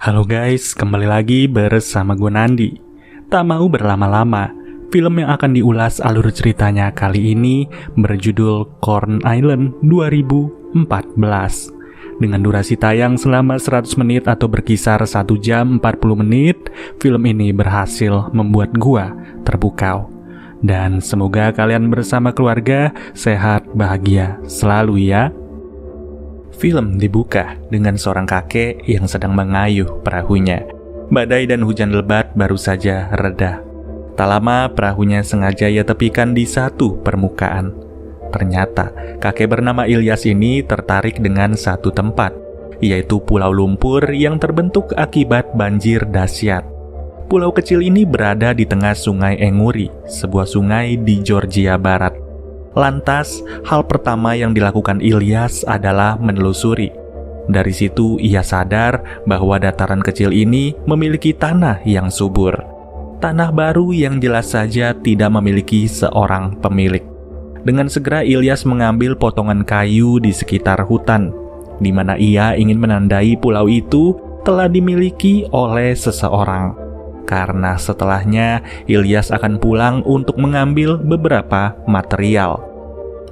Halo guys, kembali lagi bersama gue Nandi. Tak mau berlama-lama, film yang akan diulas alur ceritanya kali ini berjudul Corn Island 2014. Dengan durasi tayang selama 100 menit atau berkisar 1 jam 40 menit, film ini berhasil membuat gue terpukau. Dan semoga kalian bersama keluarga sehat, bahagia selalu ya. Film dibuka dengan seorang kakek yang sedang mengayuh perahunya. Badai dan hujan lebat baru saja reda. Tak lama perahunya sengaja ia tepikan di satu permukaan. Ternyata kakek bernama Ilyas ini tertarik dengan satu tempat, yaitu pulau lumpur yang terbentuk akibat banjir dahsyat. Pulau kecil ini berada di tengah sungai Enguri, sebuah sungai di Georgia Barat. Lantas, hal pertama yang dilakukan Ilyas adalah menelusuri. Dari situ ia sadar bahwa dataran kecil ini memiliki tanah yang subur. Tanah baru yang jelas saja tidak memiliki seorang pemilik. Dengan segera Ilyas mengambil potongan kayu di sekitar hutan, di mana ia ingin menandai pulau itu telah dimiliki oleh seseorang. Karena setelahnya Ilyas akan pulang untuk mengambil beberapa material.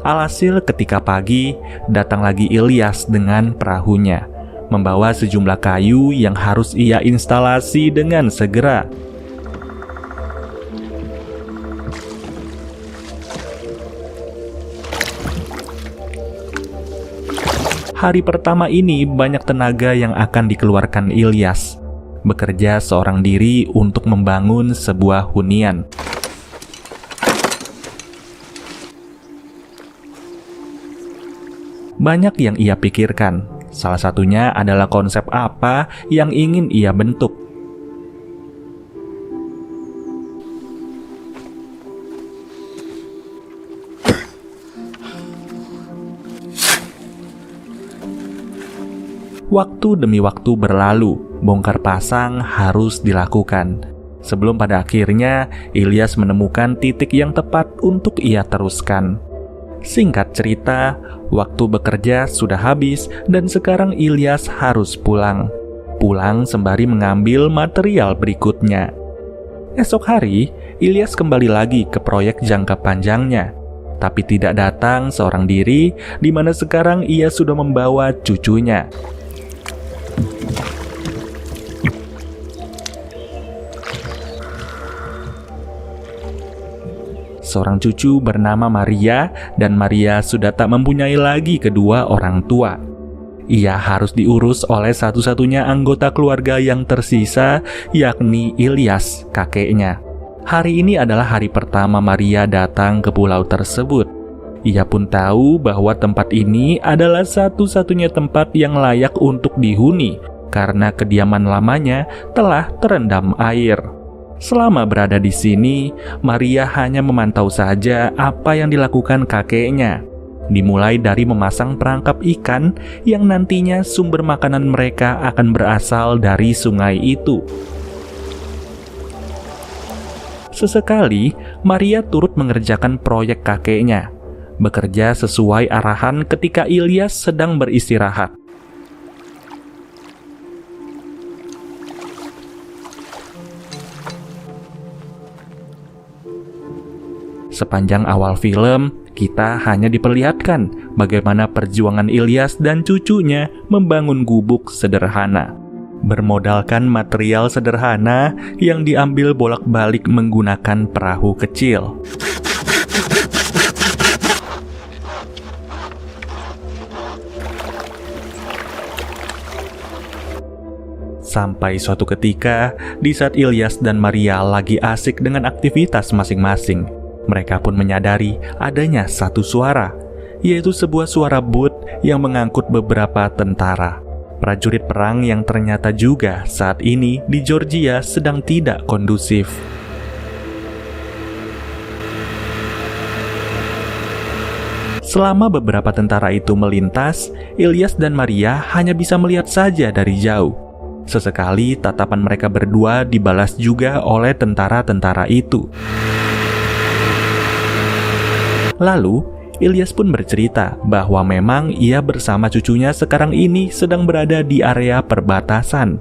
Alhasil ketika pagi, datang lagi Ilyas dengan perahunya, membawa sejumlah kayu yang harus ia instalasi dengan segera. Hari pertama ini banyak tenaga yang akan dikeluarkan Ilyas. Bekerja seorang diri untuk membangun sebuah hunian. Banyak yang ia pikirkan, salah satunya adalah konsep apa yang ingin ia bentuk. Waktu demi waktu berlalu, bongkar pasang harus dilakukan. Sebelum pada akhirnya, Ilyas menemukan titik yang tepat untuk ia teruskan. Singkat cerita, waktu bekerja sudah habis dan sekarang Ilyas harus pulang. Pulang sembari mengambil material berikutnya. Esok hari, Ilyas kembali lagi ke proyek jangka panjangnya. Tapi tidak datang seorang diri, di mana sekarang ia sudah membawa cucunya. Seorang cucu bernama Maria, dan Maria sudah tak mempunyai lagi kedua orang tua. Ia harus diurus oleh satu-satunya anggota keluarga yang tersisa, yakni Ilyas, kakeknya. Hari ini adalah hari pertama Maria datang ke pulau tersebut. Ia pun tahu bahwa tempat ini adalah satu-satunya tempat yang layak untuk dihuni, karena kediaman lamanya telah terendam air. Selama berada di sini, Maria hanya memantau saja apa yang dilakukan kakeknya. Dimulai dari memasang perangkap ikan yang nantinya sumber makanan mereka akan berasal dari sungai itu. Sesekali, Maria turut mengerjakan proyek kakeknya, bekerja sesuai arahan ketika Ilyas sedang beristirahat. Sepanjang awal film, kita hanya diperlihatkan bagaimana perjuangan Ilyas dan cucunya membangun gubuk sederhana. Bermodalkan material sederhana yang diambil bolak-balik menggunakan perahu kecil. Sampai suatu ketika, di saat Ilyas dan Maria lagi asik dengan aktivitas masing-masing, mereka pun menyadari adanya satu suara, yaitu sebuah suara boot yang mengangkut beberapa tentara. Prajurit perang yang ternyata juga saat ini di Georgia sedang tidak kondusif. Selama beberapa tentara itu melintas, Ilyas dan Maria hanya bisa melihat saja dari jauh. Sesekali tatapan mereka berdua dibalas juga oleh tentara-tentara itu. Lalu, Ilyas pun bercerita bahwa memang ia bersama cucunya sekarang ini sedang berada di area perbatasan.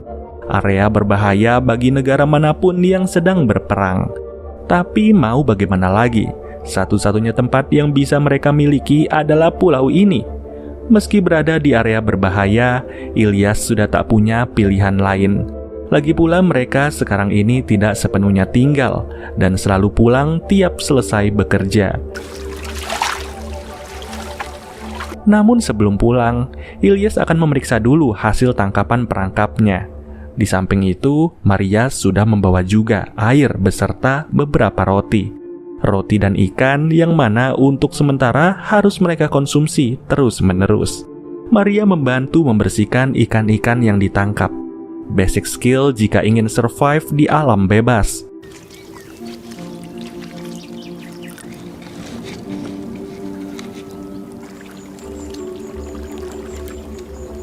area berbahaya bagi negara manapun yang sedang berperang. Tapi mau bagaimana lagi? Satu-satunya tempat yang bisa mereka miliki adalah pulau ini. Meski berada di area berbahaya, Ilyas sudah tak punya pilihan lain. Lagi pula mereka sekarang ini tidak sepenuhnya tinggal dan selalu pulang tiap selesai bekerja. Namun sebelum pulang, Ilyas akan memeriksa dulu hasil tangkapan perangkapnya. Di samping itu, Maria sudah membawa juga air beserta beberapa roti. Roti dan ikan yang mana untuk sementara harus mereka konsumsi terus-menerus. Maria membantu membersihkan ikan-ikan yang ditangkap. Basic skill jika ingin survive di alam bebas.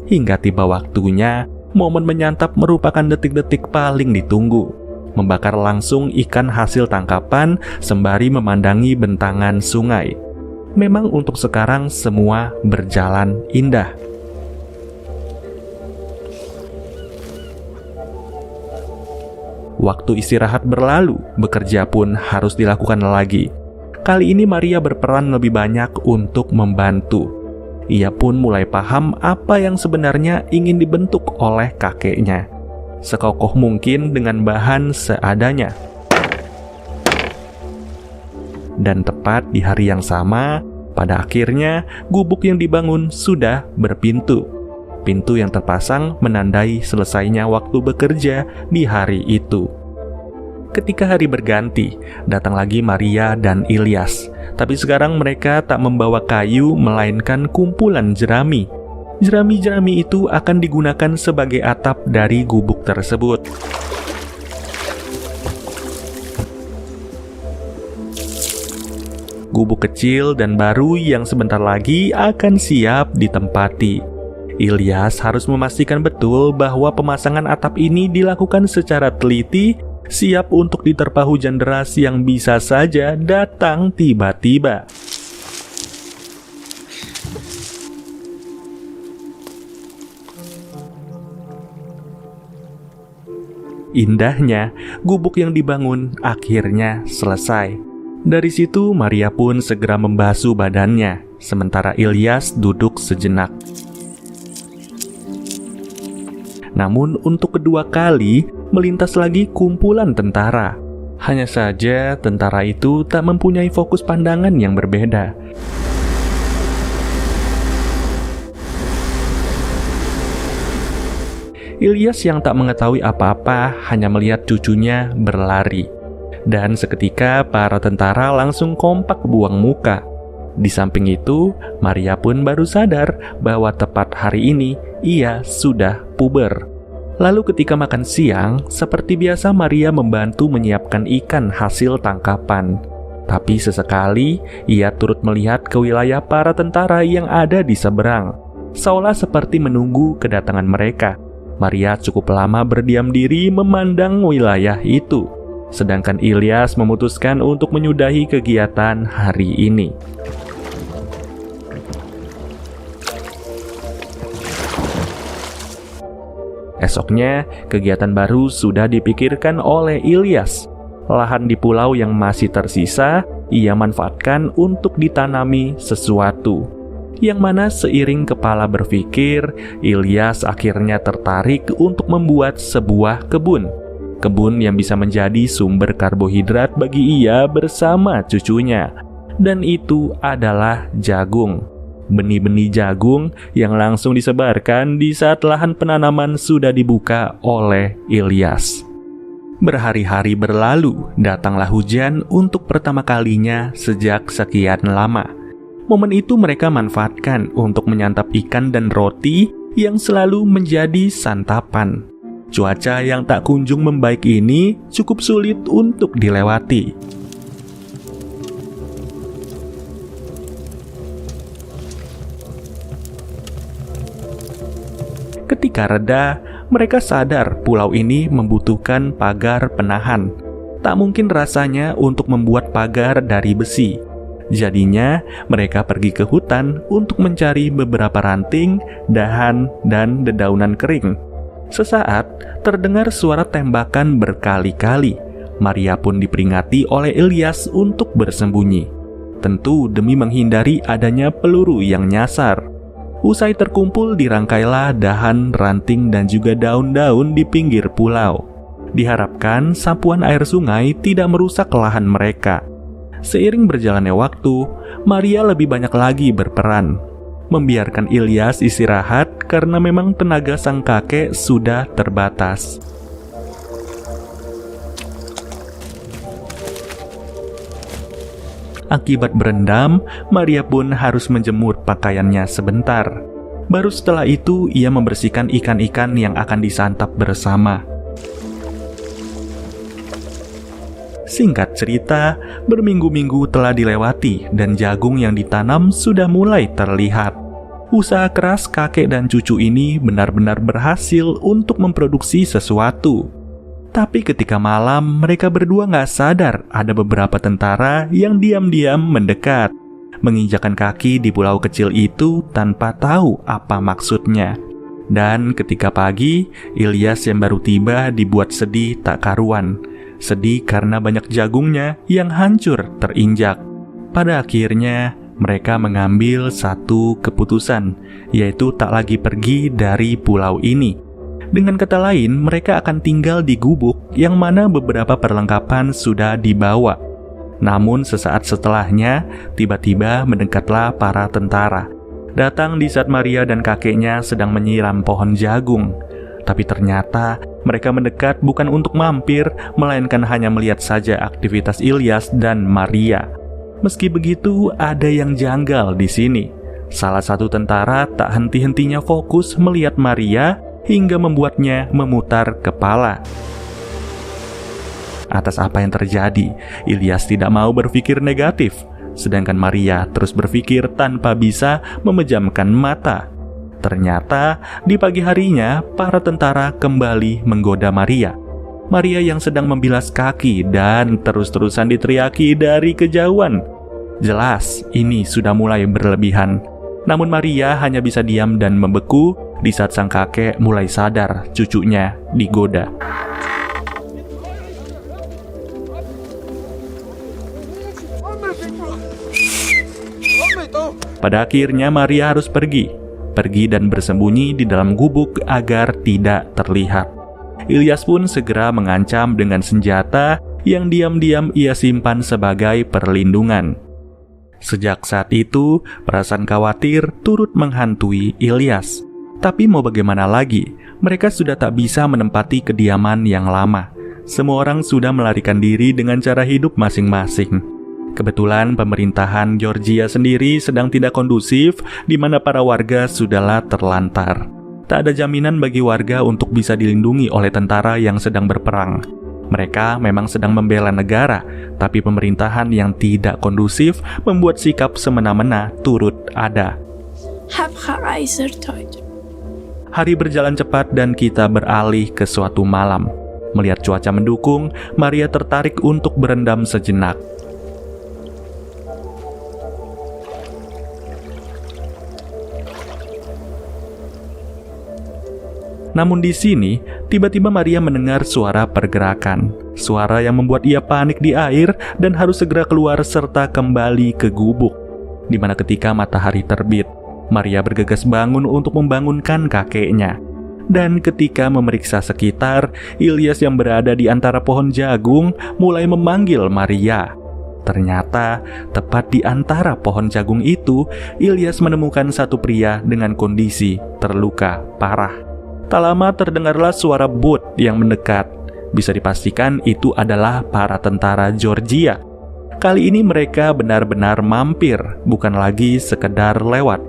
Hingga tiba waktunya, momen menyantap merupakan detik-detik paling ditunggu. Membakar langsung ikan hasil tangkapan sembari memandangi bentangan sungai. Memang untuk sekarang semua berjalan indah. Waktu istirahat berlalu, bekerja pun harus dilakukan lagi. Kali ini Maria berperan lebih banyak untuk membantu. Ia pun mulai paham apa yang sebenarnya ingin dibentuk oleh kakeknya. Sekokoh mungkin dengan bahan seadanya. Dan tepat di hari yang sama, pada akhirnya gubuk yang dibangun sudah berpintu. Pintu yang terpasang menandai selesainya waktu bekerja di hari itu. Ketika hari berganti, datang lagi Maria dan Ilyas. Tapi sekarang mereka tak membawa kayu, melainkan kumpulan jerami. Jerami-jerami itu akan digunakan sebagai atap dari gubuk tersebut. Gubuk kecil dan baru yang sebentar lagi akan siap ditempati. Ilyas harus memastikan betul bahwa pemasangan atap ini dilakukan secara teliti, siap untuk diterpa hujan deras yang bisa saja datang tiba-tiba. Indahnya, gubuk yang dibangun akhirnya selesai. Dari situ, Maria pun segera membasuh badannya, sementara Ilyas duduk sejenak. Namun untuk kedua kali, melintas lagi kumpulan tentara. Hanya saja tentara itu tak mempunyai fokus pandangan yang berbeda. Ilyas yang tak mengetahui apa-apa hanya melihat cucunya berlari. Dan seketika para tentara langsung kompak buang muka. Di samping itu, Maria pun baru sadar bahwa tepat hari ini ia sudah puber. Lalu ketika makan siang, seperti biasa Maria membantu menyiapkan ikan hasil tangkapan. Tapi sesekali, ia turut melihat ke wilayah para tentara yang ada di seberang, seolah seperti menunggu kedatangan mereka. Maria cukup lama berdiam diri memandang wilayah itu, sedangkan Ilyas memutuskan untuk menyudahi kegiatan hari ini. Esoknya, kegiatan baru sudah dipikirkan oleh Ilyas. Lahan di pulau yang masih tersisa, ia manfaatkan untuk ditanami sesuatu. Yang mana seiring kepala berpikir, Ilyas akhirnya tertarik untuk membuat sebuah kebun. Kebun yang bisa menjadi sumber karbohidrat bagi ia bersama cucunya. Dan itu adalah jagung. Benih-benih jagung yang langsung disebarkan di saat lahan penanaman sudah dibuka oleh Ilyas. Berhari-hari berlalu, datanglah hujan untuk pertama kalinya sejak sekian lama. Momen itu mereka manfaatkan untuk menyantap ikan dan roti yang selalu menjadi santapan. Cuaca yang tak kunjung membaik ini cukup sulit untuk dilewati. Ketika reda, mereka sadar pulau ini membutuhkan pagar penahan. Tak mungkin rasanya untuk membuat pagar dari besi. Jadinya, mereka pergi ke hutan untuk mencari beberapa ranting, dahan, dan dedaunan kering. Sesaat terdengar suara tembakan berkali-kali. Maria pun diperingati oleh Ilyas untuk bersembunyi, tentu demi menghindari adanya peluru yang nyasar. Usai terkumpul, dirangkailah dahan, ranting, dan juga daun-daun di pinggir pulau. Diharapkan sapuan air sungai tidak merusak lahan mereka. Seiring berjalannya waktu, Maria lebih banyak lagi berperan, membiarkan Ilyas istirahat karena memang tenaga sang kakek sudah terbatas. Akibat berendam, Maria pun harus menjemur pakaiannya sebentar. Baru setelah itu ia membersihkan ikan-ikan yang akan disantap bersama. Singkat cerita, berminggu-minggu telah dilewati dan jagung yang ditanam sudah mulai terlihat. Usaha keras kakek dan cucu ini benar-benar berhasil untuk memproduksi sesuatu. Tapi ketika malam, mereka berdua nggak sadar ada beberapa tentara yang diam-diam mendekat, menginjakan kaki di pulau kecil itu tanpa tahu apa maksudnya. Dan ketika pagi, Ilyas yang baru tiba dibuat sedih tak karuan. Sedih karena banyak jagungnya yang hancur terinjak. Pada akhirnya, mereka mengambil satu keputusan, yaitu tak lagi pergi dari pulau ini. Dengan kata lain, mereka akan tinggal di gubuk yang mana beberapa perlengkapan sudah dibawa. Namun sesaat setelahnya, tiba-tiba mendekatlah para tentara. Datang di saat Maria dan kakeknya sedang menyiram pohon jagung. Tapi ternyata mereka mendekat bukan untuk mampir, melainkan hanya melihat saja aktivitas Ilyas dan Maria. Meski begitu, ada yang janggal di sini. Salah satu tentara tak henti-hentinya fokus melihat Maria hingga membuatnya memutar kepala. Atas apa yang terjadi, Ilyas tidak mau berpikir negatif, sedangkan Maria terus berpikir tanpa bisa memejamkan mata. Ternyata di pagi harinya, para tentara kembali menggoda Maria. Maria yang sedang membilas kaki dan terus-terusan diteriaki dari kejauhan. Jelas, ini sudah mulai berlebihan. Namun Maria hanya bisa diam dan membeku di saat sang kakek mulai sadar cucunya digoda. Pada akhirnya Maria harus pergi dan bersembunyi di dalam gubuk agar tidak terlihat. Ilyas pun segera mengancam dengan senjata yang diam-diam ia simpan sebagai perlindungan. Sejak saat itu, perasaan khawatir turut menghantui Ilyas. Tapi mau bagaimana lagi, mereka sudah tak bisa menempati kediaman yang lama. Semua orang sudah melarikan diri dengan cara hidup masing-masing. Kebetulan pemerintahan Georgia sendiri sedang tidak kondusif, di mana para warga sudahlah terlantar. Tak ada jaminan bagi warga untuk bisa dilindungi oleh tentara yang sedang berperang. Mereka memang sedang membela negara, tapi pemerintahan yang tidak kondusif membuat sikap semena-mena turut ada. Hari berjalan cepat dan kita beralih ke suatu malam. Melihat cuaca mendukung, Maria tertarik untuk berendam sejenak. Namun di sini, tiba-tiba Maria mendengar suara pergerakan. Suara yang membuat ia panik di air dan harus segera keluar serta kembali ke gubuk. Di mana ketika matahari terbit, Maria bergegas bangun untuk membangunkan kakeknya. Dan ketika memeriksa sekitar, Ilyas yang berada di antara pohon jagung mulai memanggil Maria. Ternyata, tepat di antara pohon jagung itu, Ilyas menemukan satu pria dengan kondisi terluka parah. Tak lama terdengarlah suara bot yang mendekat. Bisa dipastikan itu adalah para tentara Georgia. Kali ini mereka benar-benar mampir, bukan lagi sekedar lewat.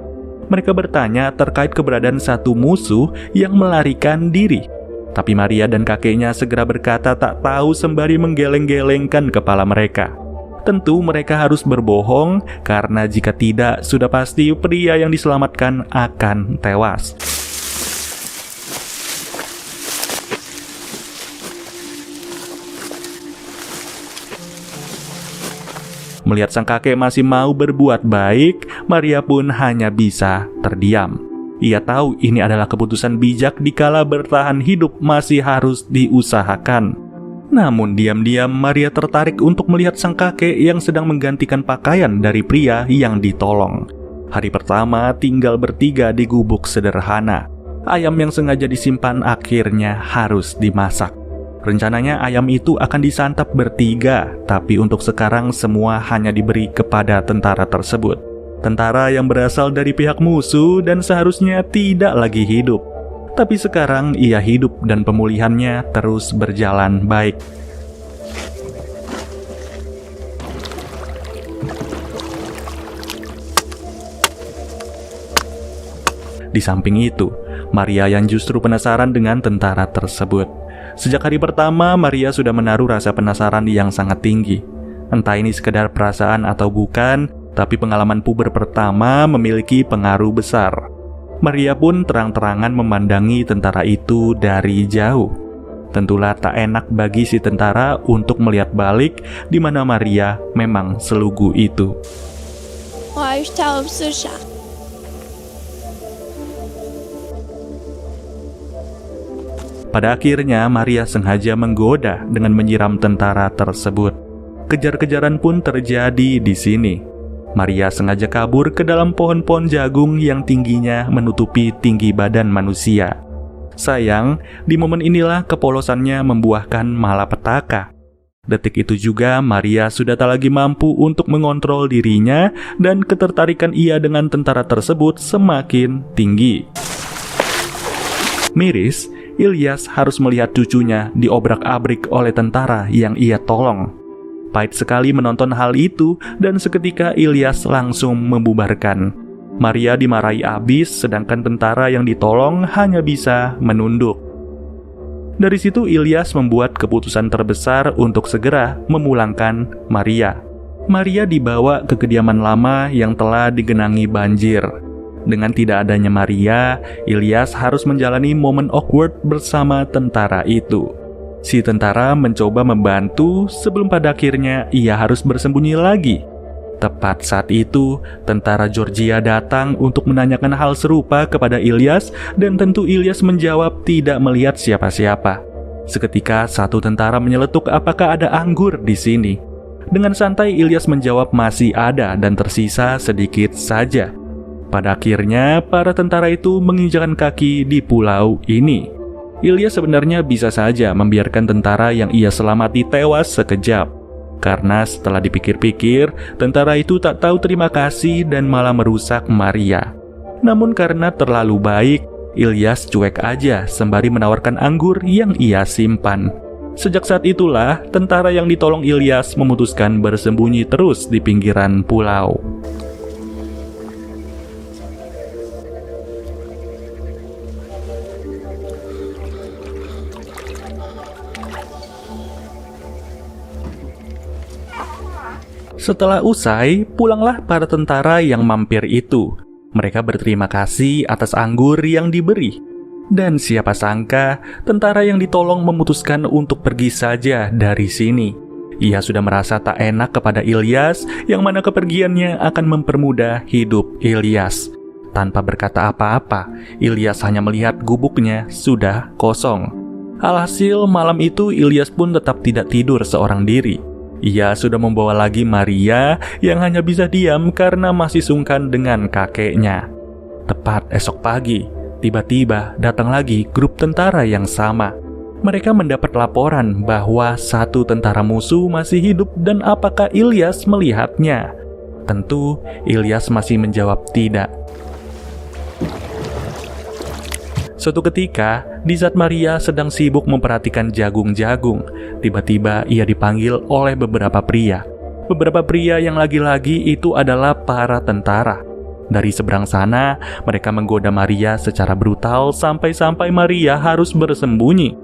Mereka bertanya terkait keberadaan satu musuh yang melarikan diri. Tapi Maria dan kakeknya segera berkata tak tahu sembari menggeleng-gelengkan kepala mereka. Tentu mereka harus berbohong, karena jika tidak, sudah pasti pria yang diselamatkan akan tewas. Melihat sang kakek masih mau berbuat baik, Maria pun hanya bisa terdiam. Ia tahu ini adalah keputusan bijak dikala bertahan hidup masih harus diusahakan. Namun diam-diam Maria tertarik untuk melihat sang kakek yang sedang menggantikan pakaian dari pria yang ditolong. Hari pertama tinggal bertiga di gubuk sederhana. Ayam yang sengaja disimpan akhirnya harus dimasak. Rencananya ayam itu akan disantap bertiga, tapi untuk sekarang semua hanya diberi kepada tentara tersebut. Tentara yang berasal dari pihak musuh dan seharusnya tidak lagi hidup. Tapi sekarang ia hidup dan pemulihannya terus berjalan baik. Di samping itu, Maria yang justru penasaran dengan tentara tersebut. Sejak hari pertama, Maria sudah menaruh rasa penasaran yang sangat tinggi. Entah ini sekedar perasaan atau bukan, tapi pengalaman puber pertama memiliki pengaruh besar. Maria pun terang-terangan memandangi tentara itu dari jauh. Tentulah tak enak bagi si tentara untuk melihat balik di mana Maria memang selugu itu. Pada akhirnya Maria sengaja menggoda dengan menyiram tentara tersebut. Kejar-kejaran pun terjadi di sini. Maria sengaja kabur ke dalam pohon-pohon jagung yang tingginya menutupi tinggi badan manusia. Sayang, di momen inilah kepolosannya membuahkan malapetaka. Detik itu juga Maria sudah tak lagi mampu untuk mengontrol dirinya dan ketertarikan ia dengan tentara tersebut semakin tinggi. Miris, Ilyas harus melihat cucunya diobrak-abrik oleh tentara yang ia tolong. Pahit sekali menonton hal itu dan seketika Ilyas langsung membubarkan. Maria dimarahi abis sedangkan tentara yang ditolong hanya bisa menunduk. Dari situ Ilyas membuat keputusan terbesar untuk segera memulangkan Maria. Maria dibawa ke kediaman lama yang telah digenangi banjir. Dengan tidak adanya Maria, Ilyas harus menjalani momen awkward bersama tentara itu. Si tentara mencoba membantu sebelum pada akhirnya ia harus bersembunyi lagi. Tepat saat itu, tentara Georgia datang untuk menanyakan hal serupa kepada Ilyas dan tentu Ilyas menjawab tidak melihat siapa-siapa. Seketika satu tentara menyeletuk apakah ada anggur di sini. Dengan santai Ilyas menjawab masih ada dan tersisa sedikit saja. Pada akhirnya para tentara itu menginjakan kaki di pulau ini. Ilyas sebenarnya bisa saja membiarkan tentara yang ia selamati tewas sekejap. Karena setelah dipikir-pikir, tentara itu tak tahu terima kasih dan malah merusak Maria. Namun karena terlalu baik, Ilyas cuek aja sembari menawarkan anggur yang ia simpan. Sejak saat itulah, tentara yang ditolong Ilyas memutuskan bersembunyi terus di pinggiran pulau. Setelah usai, pulanglah para tentara yang mampir itu. Mereka berterima kasih atas anggur yang diberi. Dan siapa sangka, tentara yang ditolong memutuskan untuk pergi saja dari sini. Ia sudah merasa tak enak kepada Ilyas, yang mana kepergiannya akan mempermudah hidup Ilyas. Tanpa berkata apa-apa, Ilyas hanya melihat gubuknya sudah kosong. Alhasil, malam itu Ilyas pun tetap tidak tidur seorang diri. Ia sudah membawa lagi Maria yang hanya bisa diam karena masih sungkan dengan kakeknya. Tepat esok pagi, tiba-tiba datang lagi grup tentara yang sama. Mereka mendapat laporan bahwa satu tentara musuh masih hidup dan apakah Ilyas melihatnya. Tentu, Ilyas masih menjawab tidak. Suatu ketika, di saat Maria sedang sibuk memperhatikan jagung-jagung, tiba-tiba ia dipanggil oleh beberapa pria. Beberapa pria yang lagi-lagi itu adalah para tentara. Dari seberang sana, mereka menggoda Maria secara brutal sampai-sampai Maria harus bersembunyi.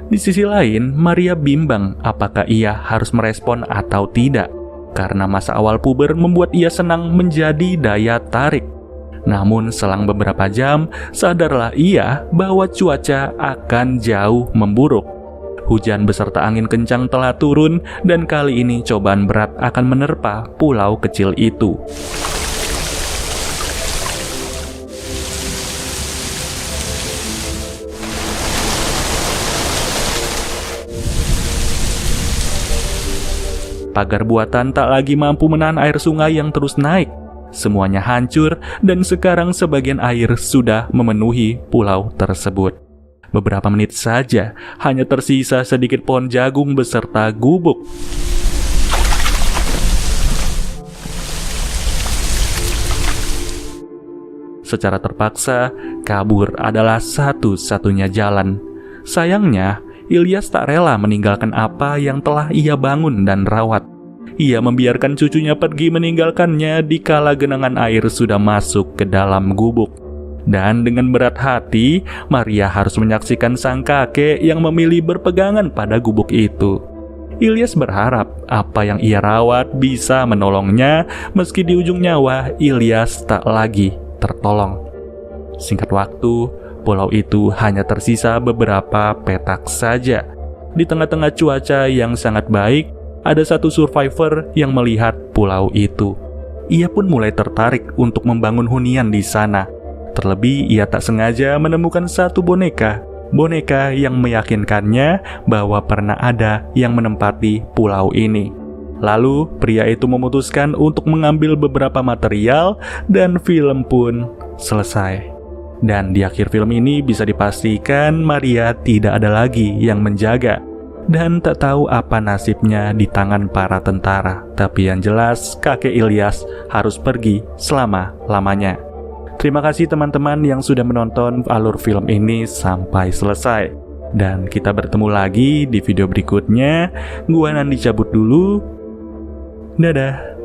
Di sisi lain, Maria bimbang apakah ia harus merespon atau tidak, karena masa awal puber membuat ia senang menjadi daya tarik. Namun selang beberapa jam, sadarlah ia bahwa cuaca akan jauh memburuk. Hujan beserta angin kencang telah turun dan kali ini cobaan berat akan menerpa pulau kecil itu. Pagar buatan tak lagi mampu menahan air sungai yang terus naik. Semuanya hancur dan sekarang sebagian air sudah memenuhi pulau tersebut. Beberapa menit saja, hanya tersisa sedikit pohon jagung beserta gubuk. Secara terpaksa, kabur adalah satu-satunya jalan. Sayangnya, Ilyas tak rela meninggalkan apa yang telah ia bangun dan rawat. Ia membiarkan cucunya pergi meninggalkannya dikala genangan air sudah masuk ke dalam gubuk. Dan dengan berat hati, Maria harus menyaksikan sang kakek yang memilih berpegangan pada gubuk itu. Ilyas berharap apa yang ia rawat bisa menolongnya, meski di ujung nyawa Ilyas tak lagi tertolong. Singkat waktu, pulau itu hanya tersisa beberapa petak saja. Di tengah-tengah cuaca yang sangat baik, ada satu survivor yang melihat pulau itu. Ia pun mulai tertarik untuk membangun hunian di sana. Terlebih, ia tak sengaja menemukan satu boneka yang meyakinkannya bahwa pernah ada yang menempati pulau ini. Lalu, pria itu memutuskan untuk mengambil beberapa material dan film pun selesai. Dan di akhir film ini bisa dipastikan Maria tidak ada lagi yang menjaga dan tak tahu apa nasibnya di tangan para tentara. Tapi yang jelas, kakek Ilyas harus pergi selama-lamanya. Terima kasih teman-teman yang sudah menonton alur film ini sampai selesai. Dan kita bertemu lagi di video berikutnya. Gua Nandi cabut dulu. Dadah.